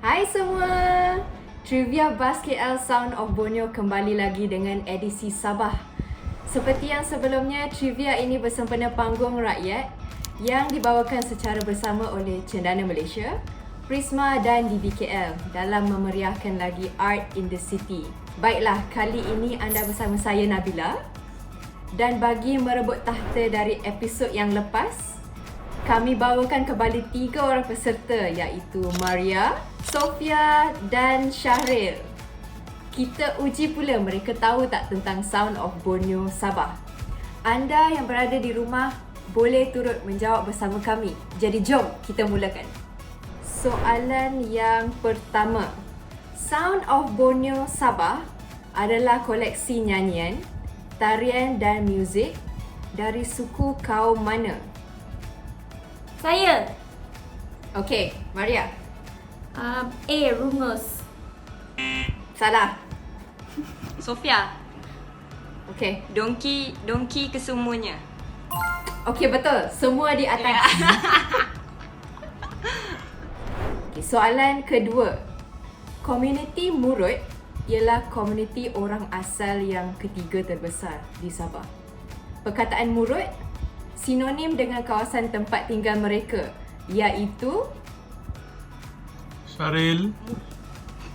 Hai semua! Trivia Buzz KL Sound of Borneo kembali lagi dengan edisi Sabah. Seperti yang sebelumnya, trivia ini bersempena panggung rakyat yang dibawakan secara bersama oleh Cendana Malaysia, Prisma dan DBKL dalam memeriahkan lagi Art in the City. Baiklah, kali ini anda bersama saya Nabila, dan bagi merebut tahta dari episod yang lepas, kami bawakan kembali 3 orang peserta iaitu Maria, Sofia dan Syahril. Kita uji pula mereka tahu tak tentang Sound of Borneo Sabah. Anda yang berada di rumah boleh turut menjawab bersama kami. Jadi jom kita mulakan. Soalan yang pertama. Sound of Borneo Sabah adalah koleksi nyanyian, tarian dan muzik dari suku kaum mana? Saya. Okey, Maria. A. Rungus. Salah. Sofia, Okey. dongki kesemuanya. Okey, betul. Semua di atas. Okay, soalan kedua. Komuniti Murut ialah komuniti orang asal yang ketiga terbesar di Sabah. Perkataan Murut sinonim dengan kawasan tempat tinggal mereka, iaitu... Syaril.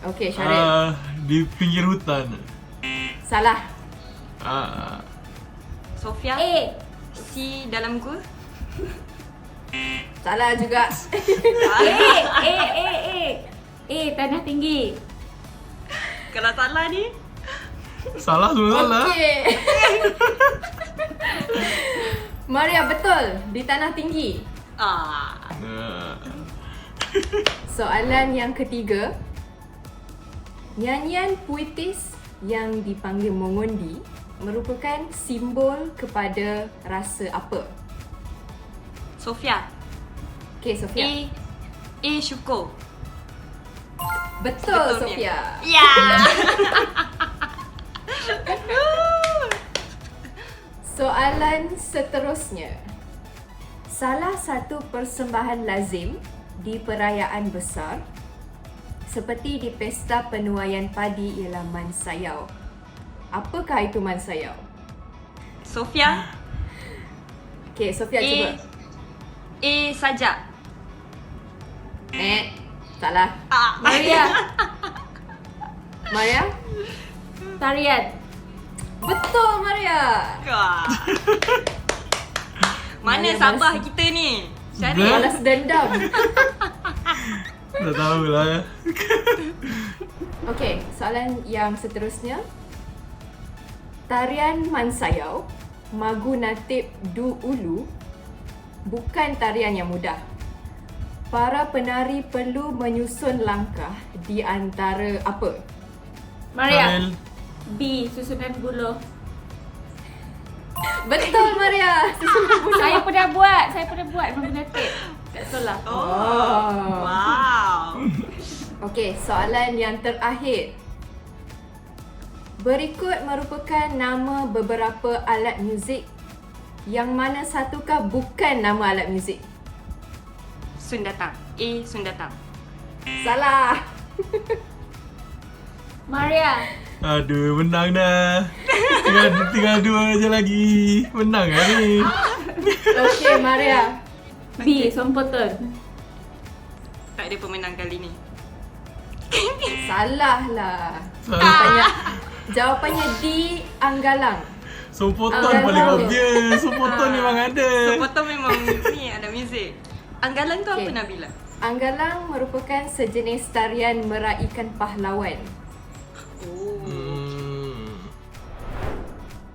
Okey, Syaril. Di pinggir hutan. Salah. Sofia, A. si dalam gua. Salah juga. Tanah tinggi. Kalau salah ni, Salah semua salah. Okey. Maria, betul. Di tanah tinggi. ah, Soalan yang ketiga. Nyanyian puitis yang dipanggil Mongondi merupakan simbol kepada rasa apa? Sofia, Okey, Sofia. syukur. Betul, Betulnya. Sofia. Ya. Soalan seterusnya. Salah satu persembahan lazim di perayaan besar seperti di pesta penuaian padi ialah mansayau. Apakah itu mansayau? Sofia, Okey, Sofia cuba. saja. Salah. Maria. Maria? Tarian. Betul, Maria. Wah. Mana Maria Sabah balas- kita ni? Dah. Syaril. Balas dendam. Dah tahu lah. Okey, soalan yang seterusnya. Tarian mansayau, Magu Natib Du Ulu, bukan tarian yang mudah. Para penari perlu menyusun langkah di antara apa? Maria. Syaril. B. Susunan buluh. Betul, Maria. Saya pernah buat Magnetic kat sekolah. Oh. Wow. Okey, soalan yang terakhir. Berikut merupakan nama beberapa alat muzik yang mana satukah bukan nama alat muzik? Sundatang. Sundatang. Salah. Maria. Aduh, menang dah. Tinggal 2 je lagi. Menang lah ni. Okey, Maria. B. Sompoton. Tak ada pemenang kali ni. Salah lah. Salah. Jawapannya di Anggalang. Sompoton paling obvious. Sompoton memang ada. Sepotong memang ni ada muzik. Anggalan tu apa Okey. Nabila? Anggalang merupakan sejenis tarian meraihkan pahlawan. Oh.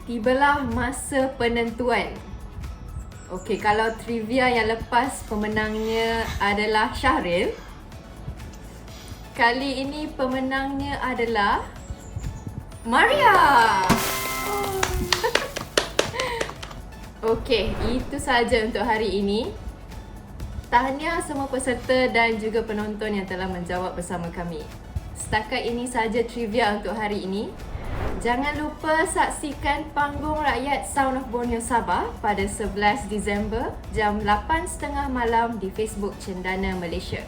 Tibalah masa penentuan. Okey, kalau trivia yang lepas pemenangnya adalah Syahril. Kali ini pemenangnya adalah Maria. Okey, itu sahaja untuk hari ini. Tahniah semua peserta dan juga penonton yang telah menjawab bersama kami. Setakat ini sahaja trivia untuk hari ini. Jangan lupa saksikan panggung rakyat Sound of Borneo Sabah pada 11 Disember jam 8.30 malam di Facebook Cendana Malaysia.